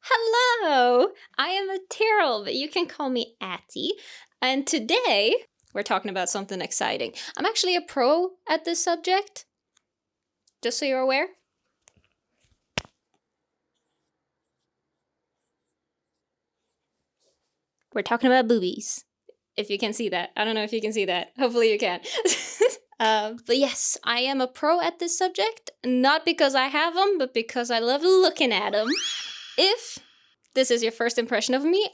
Hello! I am Atirel, but you can call me Atty. And today, we're talking about something exciting. I'm actually a pro at this subject, just so you're aware. We're talking about boobies. If you can see that. I don't know if you can see that. Hopefully you can. But yes, I am a pro at this subject. Not because I have them, but because I love looking at them. If this is your first impression of me,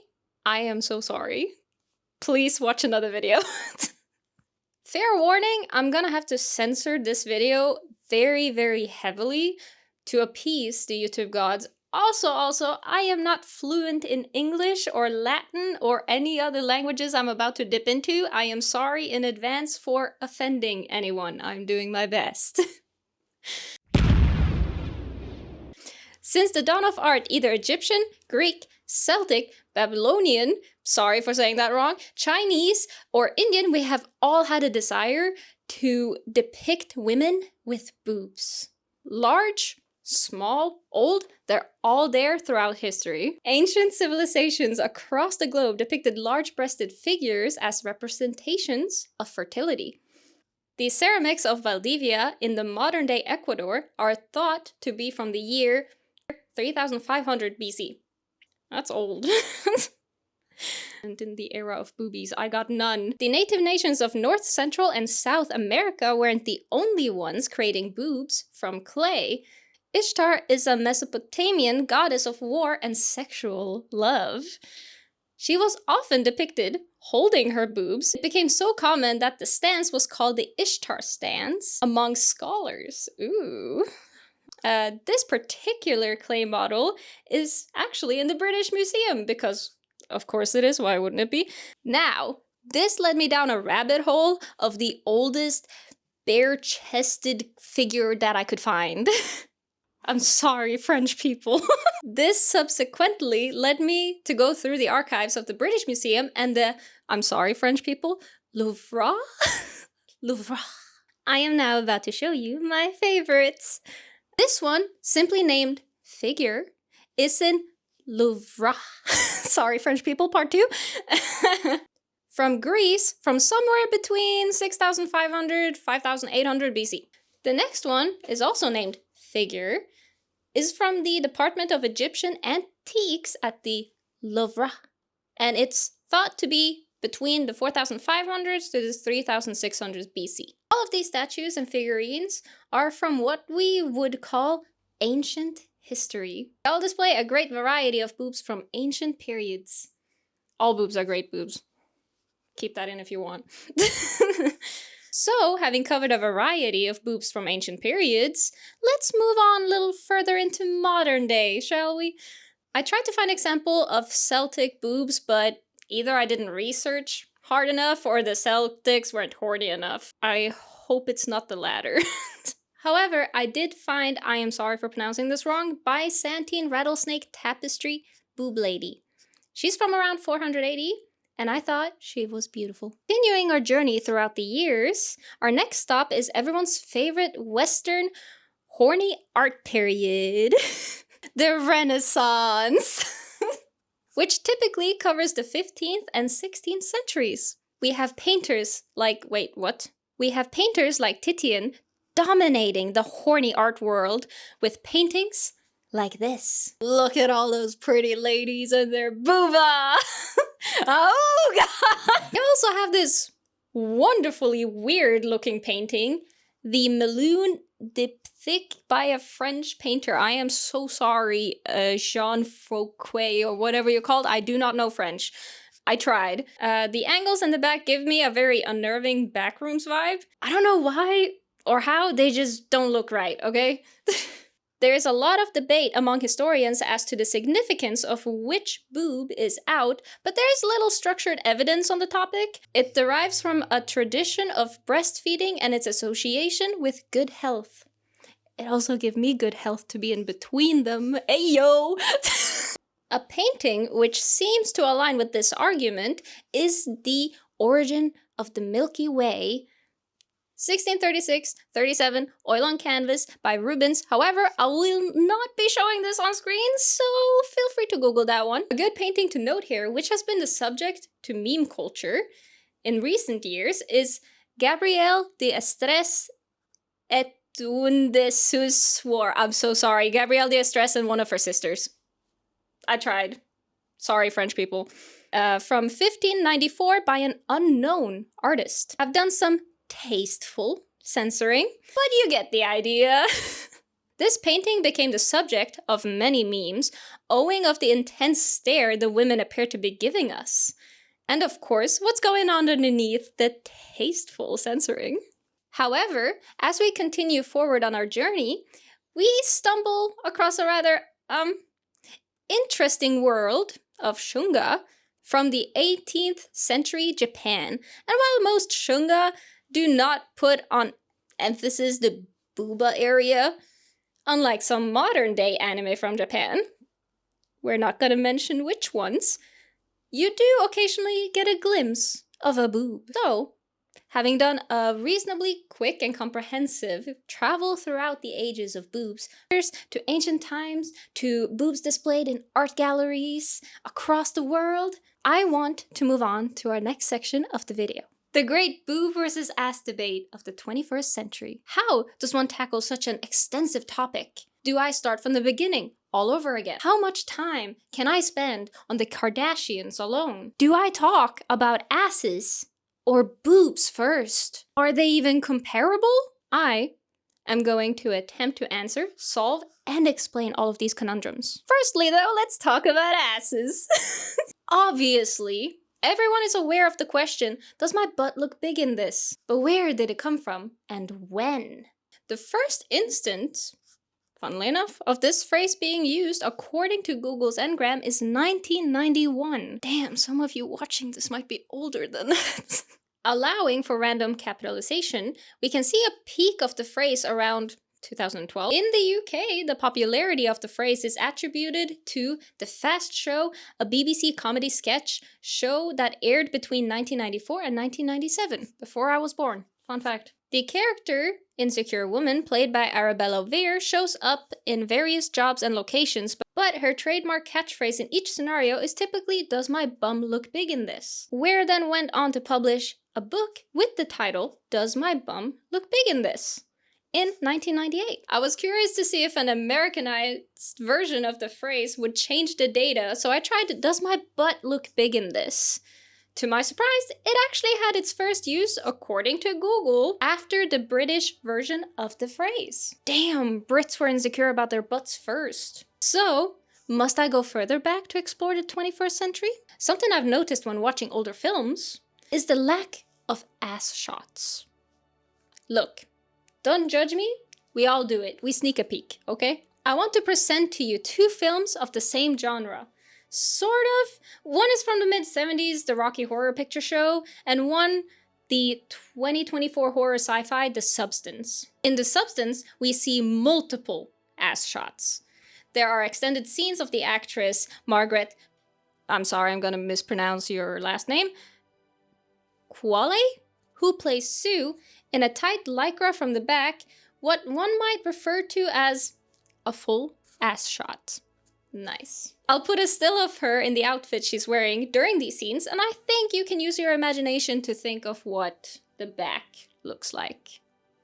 I am so sorry. Please watch another video. Fair warning, I'm gonna have to censor this video very, very heavily to appease the YouTube gods. Also, I am not fluent in English or Latin or any other languages I'm about to dip into. I am sorry in advance for offending anyone. I'm doing my best. Since the dawn of art, either Egyptian, Greek, Celtic, Babylonian, sorry for saying that wrong, Chinese, or Indian, we have all had a desire to depict women with boobs. Large, small, old, they're all there throughout history. Ancient civilizations across the globe depicted large-breasted figures as representations of fertility. The ceramics of Valdivia in the modern-day Ecuador are thought to be from the year 3500 BC. That's old. And in the era of boobies, I got none. The native nations of North, Central, and South America weren't the only ones creating boobs from clay. Ishtar is a Mesopotamian goddess of war and sexual love. She was often depicted holding her boobs. It became so common that the stance was called the Ishtar stance among scholars. Ooh. This particular clay model is actually in the British Museum because, of course it is, why wouldn't it be? Now, this led me down a rabbit hole of the oldest bare-chested figure that I could find. I'm sorry, French people. This subsequently led me to go through the archives of the British Museum and the, I'm sorry, French people, Louvre? Louvre. I am now about to show you my favorites. This one, simply named Figure, is in Louvre. Sorry, French people, part 2. From Greece, from somewhere between 6500 5800 BC. The next one is also named Figure, is from the Department of Egyptian Antiques at the Louvre, and it's thought to be between the 4500s to the 3600s BC. All of these statues and figurines are from what we would call ancient history. They all display a great variety of boobs from ancient periods. All boobs are great boobs. Keep that in if you want. So, having covered a variety of boobs from ancient periods, let's move on a little further into modern day, shall we? I tried to find an example of Celtic boobs, but either I didn't research hard enough or the Celtics weren't horny enough. I hope it's not the latter. However, I did find, I am sorry for pronouncing this wrong, Byzantine Rattlesnake Tapestry Boob Lady. She's from around 400 AD, and I thought she was beautiful. Continuing our journey throughout the years, our next stop is everyone's favorite Western horny art period, the Renaissance, which typically covers the 15th and 16th centuries. We have painters like, wait, what? We have painters like Titian dominating the horny art world with paintings like this. Look at all those pretty ladies and their booba! Oh god! We also have this wonderfully weird looking painting, the Melun Diptyque by a French painter. I am so sorry, Jean Fouquet or whatever you're called. I do not know French. I tried. The angles in the back give me a very unnerving backrooms vibe. I don't know why or how, they just don't look right, okay? There is a lot of debate among historians as to the significance of which boob is out, but there is little structured evidence on the topic. It derives from a tradition of breastfeeding and its association with good health. It also gives me good health to be in between them. Ayo! A painting which seems to align with this argument is the Origin of the Milky Way, 1636, 37, Oil on Canvas by Rubens. However, I will not be showing this on screen, so feel free to Google that one. A good painting to note here, which has been the subject to meme culture in recent years, is Gabrielle de Estrés et un de sus war. I'm so sorry. Gabrielle de Estrés and one of her sisters. I tried. Sorry, French people. From 1594 by an unknown artist. I've done some tasteful censoring, but you get the idea. This painting became the subject of many memes, owing of the intense stare the women appear to be giving us. And of course, what's going on underneath the tasteful censoring? However, as we continue forward on our journey, we stumble across a rather, interesting world of shunga from the 18th century Japan. And while most shunga do not put on emphasis the booba area, unlike some modern day anime from Japan, we're not gonna mention which ones, you do occasionally get a glimpse of a boob. So, having done a reasonably quick and comprehensive travel throughout the ages of boobs, to ancient times, to boobs displayed in art galleries across the world, I want to move on to our next section of the video. The great boob versus ass debate of the 21st century. How does one tackle such an extensive topic? Do I start from the beginning, all over again? How much time can I spend on the Kardashians alone? Do I talk about asses or boobs first? Are they even comparable? I am going to attempt to answer, solve, and explain all of these conundrums. Firstly though, let's talk about asses. Obviously, everyone is aware of the question, does my butt look big in this? But where did it come from, and when? The first instance, funnily enough, of this phrase being used according to Google's Ngram is 1991. Damn, some of you watching this might be older than that. Allowing for random capitalization, we can see a peak of the phrase around 2012. In the UK, the popularity of the phrase is attributed to The Fast Show, a BBC comedy sketch show that aired between 1994 and 1997, before I was born. Fun fact. The character, Insecure Woman, played by Arabella Vere, shows up in various jobs and locations, but her trademark catchphrase in each scenario is typically, "Does my bum look big in this?" Ware then went on to publish a book with the title, "Does My Bum Look Big in This?" in 1998. I was curious to see if an Americanized version of the phrase would change the data, so I tried, "Does my butt look big in this?" To my surprise, it actually had its first use, according to Google, after the British version of the phrase. Damn, Brits were insecure about their butts first. So, must I go further back to explore the 21st century? Something I've noticed when watching older films is the lack of ass shots. Look, don't judge me, we all do it, we sneak a peek, okay? I want to present to you two films of the same genre. Sort of. One is from the mid-70s, the Rocky Horror Picture Show, and one, the 2024 horror sci-fi, The Substance. In The Substance, we see multiple ass shots. There are extended scenes of the actress Margaret, I'm sorry, I'm gonna mispronounce your last name, Qualley, who plays Sue, in a tight lycra from the back, what one might refer to as a full ass shot. Nice. I'll put a still of her in the outfit she's wearing during these scenes, and I think you can use your imagination to think of what the back looks like.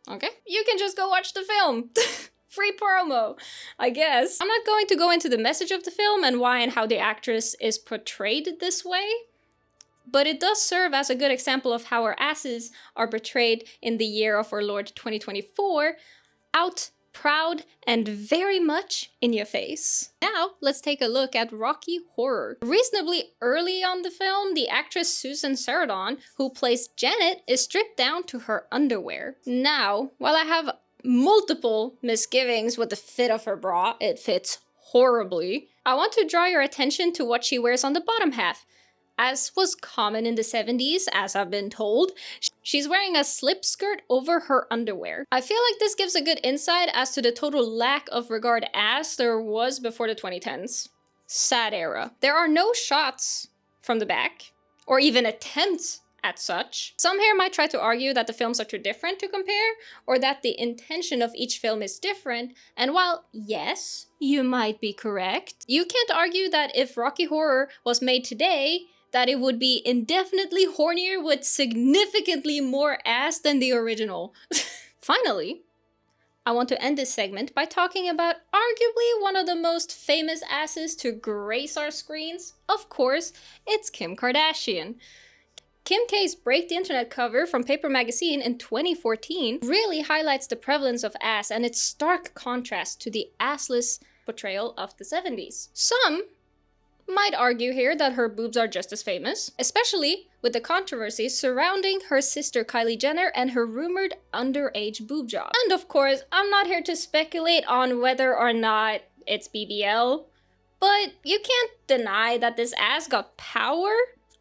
Okay? You can just go watch the film. Free promo, I guess. I'm not going to go into the message of the film and why and how the actress is portrayed this way, but it does serve as a good example of how our asses are portrayed in the year of our Lord 2024, out proud and very much in your face. Now, let's take a look at Rocky Horror. Reasonably early on the film, the actress Susan Sarandon, who plays Janet, is stripped down to her underwear. Now, while I have multiple misgivings with the fit of her bra, it fits horribly, I want to draw your attention to what she wears on the bottom half. As was common in the 70s, as I've been told, she's wearing a slip skirt over her underwear. I feel like this gives a good insight as to the total lack of regard as there was before the 2010s. Sad era. There are no shots from the back, or even attempts as such. Some here might try to argue that the films are too different to compare, or that the intention of each film is different, and while yes, you might be correct, you can't argue that if Rocky Horror was made today, that it would be indefinitely hornier with significantly more ass than the original. Finally, I want to end this segment by talking about arguably one of the most famous asses to grace our screens. Of course, it's Kim Kardashian. Kim K's Break the Internet cover from Paper Magazine in 2014 really highlights the prevalence of ass and its stark contrast to the assless portrayal of the 70s. Some might argue here that her boobs are just as famous, especially with the controversy surrounding her sister Kylie Jenner and her rumored underage boob job. And of course, I'm not here to speculate on whether or not it's BBL, but you can't deny that this ass got power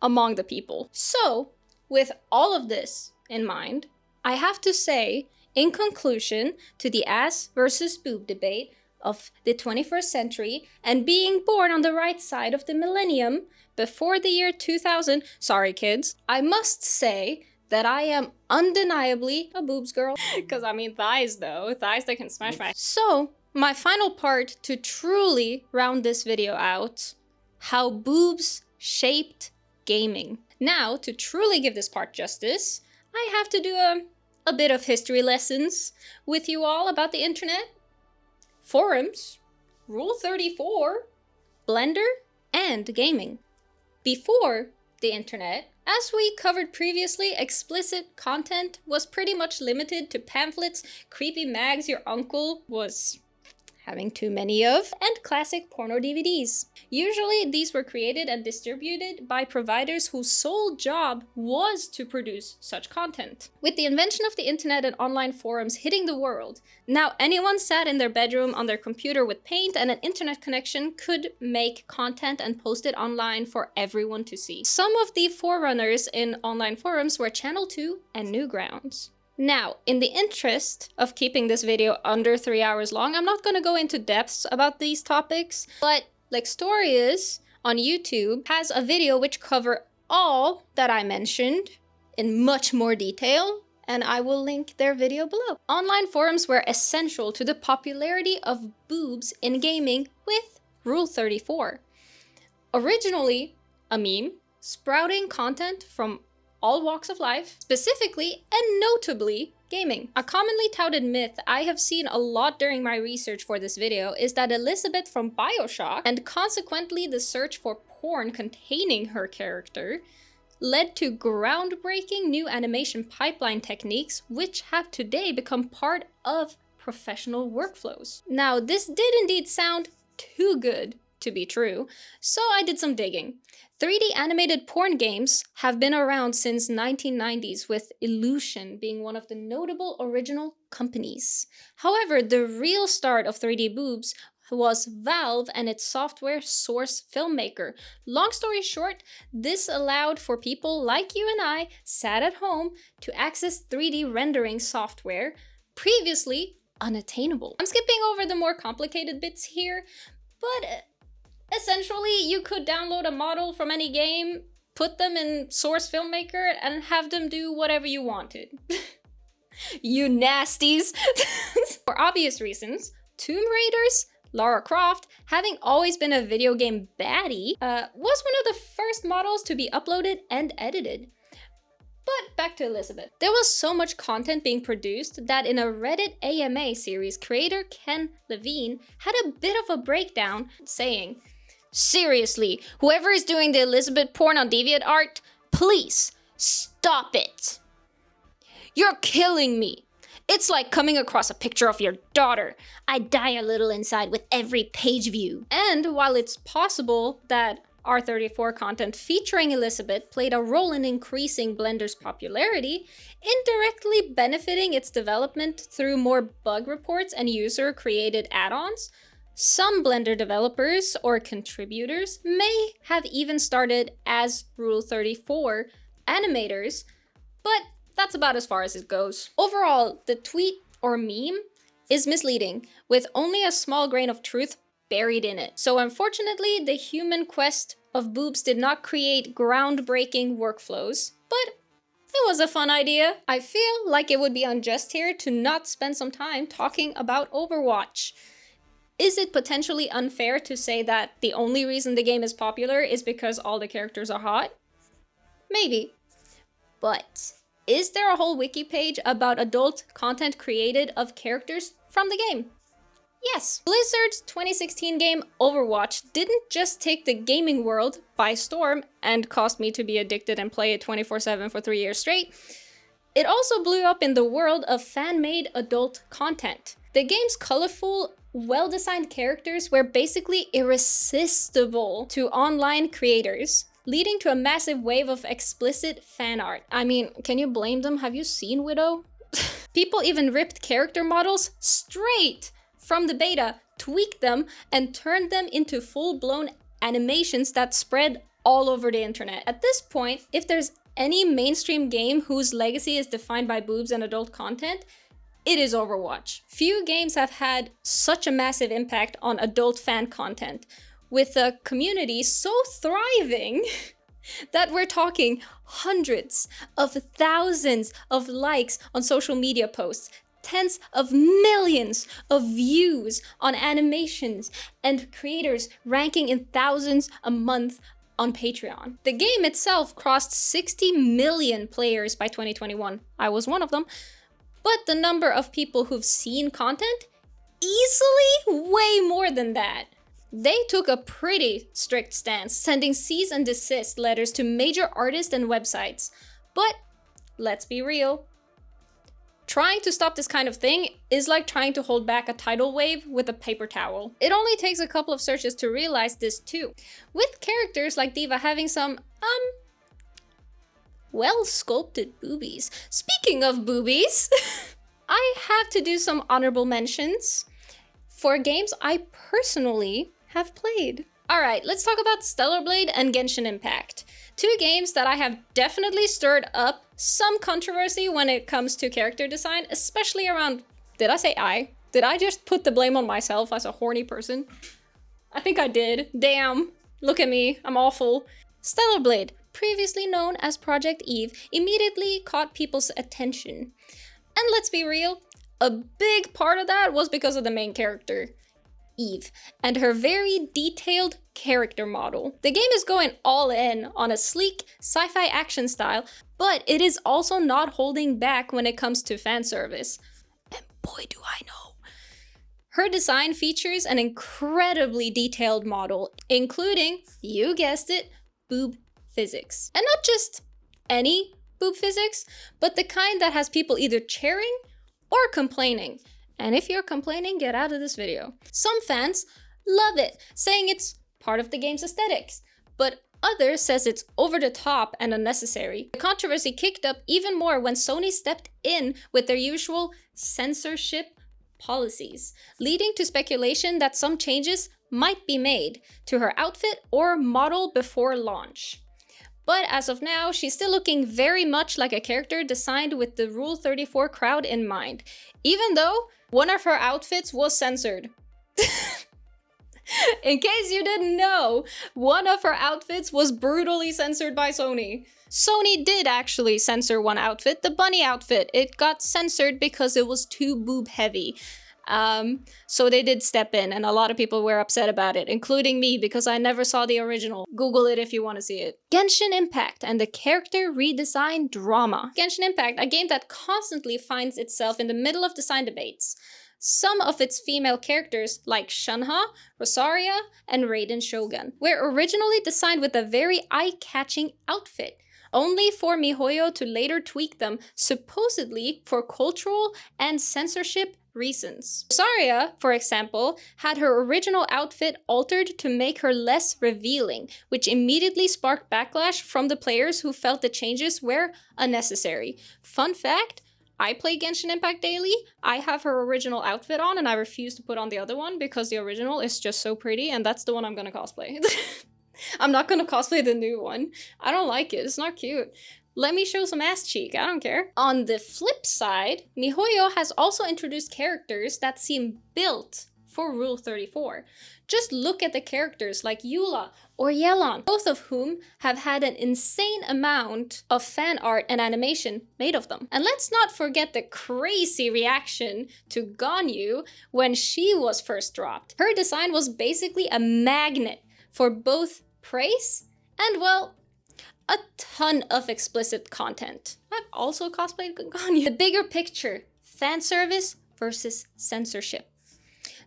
among the people. So, with all of this in mind, I have to say, in conclusion to the ass versus boob debate of the 21st century and being born on the right side of the millennium before the year 2000, sorry kids, I must say that I am undeniably a boobs girl. Because I mean thighs though, thighs that can smash my... So, my final part to truly round this video out, how boobs shaped gaming. Now, to truly give this part justice, I have to do a bit of history lessons with you all about the internet, forums, Rule 34, Blender, and gaming. Before the internet, as we covered previously, explicit content was pretty much limited to pamphlets, creepy mags your uncle was having too many of, and classic porno DVDs. Usually, these were created and distributed by providers whose sole job was to produce such content. With the invention of the internet and online forums hitting the world, now anyone sat in their bedroom on their computer with paint and an internet connection could make content and post it online for everyone to see. Some of the forerunners in online forums were Channel 2 and Newgrounds. Now, in the interest of keeping this video under 3 hours long, I'm not going to go into depths about these topics, but Lextorius on YouTube has a video which cover all that I mentioned in much more detail, and I will link their video below. Online forums were essential to the popularity of boobs in gaming with Rule 34. Originally a meme, sprouting content from all walks of life, specifically and notably gaming. A commonly touted myth I have seen a lot during my research for this video is that Elizabeth from BioShock, and consequently the search for porn containing her character, led to groundbreaking new animation pipeline techniques which have today become part of professional workflows. Now, this did indeed sound too good to be true, so I did some digging. 3D animated porn games have been around since 1990s, with Illusion being one of the notable original companies. However, the real start of 3D boobs was Valve and its software Source Filmmaker. Long story short, this allowed for people like you and I, sat at home, to access 3D rendering software previously unattainable. I'm skipping over the more complicated bits here, but essentially, you could download a model from any game, put them in Source Filmmaker, and have them do whatever you wanted. You nasties! For obvious reasons, Tomb Raiders, Lara Croft, having always been a video game baddie, was one of the first models to be uploaded and edited. But back to Elizabeth. There was so much content being produced that in a Reddit AMA series, creator Ken Levine had a bit of a breakdown saying, "Seriously, whoever is doing the Elizabeth porn on DeviantArt, please stop it. You're killing me. It's like coming across a picture of your daughter. I die a little inside with every page view." And while it's possible that R34 content featuring Elizabeth played a role in increasing Blender's popularity, indirectly benefiting its development through more bug reports and user-created add-ons, some Blender developers or contributors may have even started as Rule 34 animators, but that's about as far as it goes. Overall, the tweet or meme is misleading, with only a small grain of truth buried in it. So unfortunately, the human quest of boobs did not create groundbreaking workflows, but It was a fun idea. I feel like it would be unjust here to not spend some time talking about Overwatch. Is it potentially unfair to say that the only reason the game is popular is because all the characters are hot? Maybe. But is there a whole wiki page about adult content created of characters from the game? Yes. Blizzard's 2016 game Overwatch didn't just take the gaming world by storm and caused me to be addicted and play it 24/7 for 3 years straight. It also blew up in the world of fan-made adult content. The game's colorful, well-designed characters were basically irresistible to online creators, leading to a massive wave of explicit fan art. I mean, can you blame them? Have you seen Widow? People even ripped character models straight from the beta, tweaked them, and turned them into full-blown animations that spread all over the internet. At this point, if there's any mainstream game whose legacy is defined by boobs and adult content, it is Overwatch. Few games have had such a massive impact on adult fan content, with a community so thriving that we're talking hundreds of thousands of likes on social media posts, tens of millions of views on animations, and creators ranking in thousands a month on Patreon. The game itself crossed 60 million players by 2021. I was one of them. But the number of people who've seen content, easily way more than that. They took a pretty strict stance, sending cease and desist letters to major artists and websites. But let's be real. Trying to stop this kind of thing is like trying to hold back a tidal wave with a paper towel. It only takes a couple of searches to realize this too. With characters like D.Va having some, well-sculpted boobies. Speaking of boobies, I have to do some honorable mentions for games I personally have played. Alright, let's talk about Stellar Blade and Genshin Impact. Two games that I have definitely stirred up some controversy when it comes to character design, especially around... Did I say I? Did I just put the blame on myself as a horny person? I think I did. Damn. Look at me. I'm awful. Stellar Blade, previously known as Project Eve, immediately caught people's attention. And let's be real, a big part of that was because of the main character, Eve, and her very detailed character model. The game is going all in on a sleek sci-fi action style, but it is also not holding back when it comes to fan service. And boy do I know. Her design features an incredibly detailed model, including, you guessed it, boob physics. And not just any boob physics, but the kind that has people either cheering or complaining. And if you're complaining, get out of this video. Some fans love it, saying it's part of the game's aesthetics, but others says it's over the top and unnecessary. The controversy kicked up even more when Sony stepped in with their usual censorship policies, leading to speculation that some changes might be made to her outfit or model before launch. But as of now, she's still looking very much like a character designed with the Rule 34 crowd in mind, even though one of her outfits was censored. In case you didn't know, one of her outfits was brutally censored by Sony. Sony did actually censor one outfit, the bunny outfit. It got censored because it was too boob heavy. So they did step in, and a lot of people were upset about it, including me, because I never saw the original. Google it if you want to see it. Genshin Impact and the character redesign drama. Genshin Impact, a game that constantly finds itself in the middle of design debates. Some of its female characters, like Shanha, Rosaria, and Raiden Shogun, were originally designed with a very eye-catching outfit, only for MiHoYo to later tweak them, supposedly for cultural and censorship reasons. Rosaria, for example, had her original outfit altered to make her less revealing, which immediately sparked backlash from the players who felt the changes were unnecessary. Fun fact, I play Genshin Impact daily. I have her original outfit on and I refuse to put on the other one because the original is just so pretty and that's the one I'm gonna cosplay. I'm not gonna cosplay the new one. I don't like it, it's not cute. Let me show some ass cheek, I don't care. On the flip side, MiHoYo has also introduced characters that seem built for Rule 34. Just look at the characters like Eula or Yelan, both of whom have had an insane amount of fan art and animation made of them. And let's not forget the crazy reaction to Ganyu when she was first dropped. Her design was basically a magnet for both praise and, well, a ton of explicit content. I've also cosplayed Ganyu. The bigger picture, fan service versus censorship.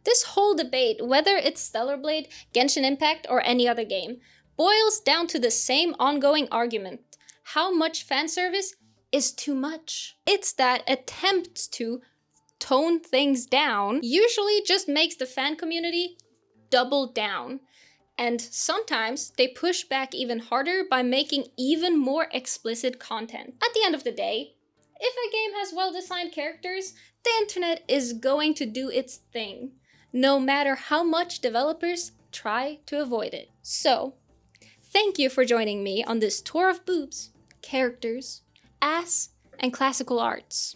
This whole debate, whether it's Stellar Blade, Genshin Impact, or any other game, boils down to the same ongoing argument. How much fan service is too much? It's that attempts to tone things down usually just makes the fan community double down. And sometimes they push back even harder by making even more explicit content. At the end of the day, if a game has well-designed characters, the internet is going to do its thing, no matter how much developers try to avoid it. So, thank you for joining me on this tour of boobs, characters, ass, and classical arts.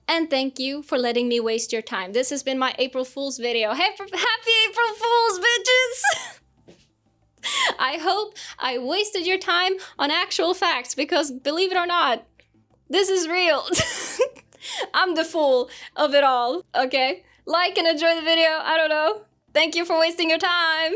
And thank you for letting me waste your time. This has been my April Fool's video. Happy April Fools, bitches! I hope I wasted your time on actual facts, because believe it or not, this is real. I'm the fool of it all, okay? Like and enjoy the video, I don't know. Thank you for wasting your time.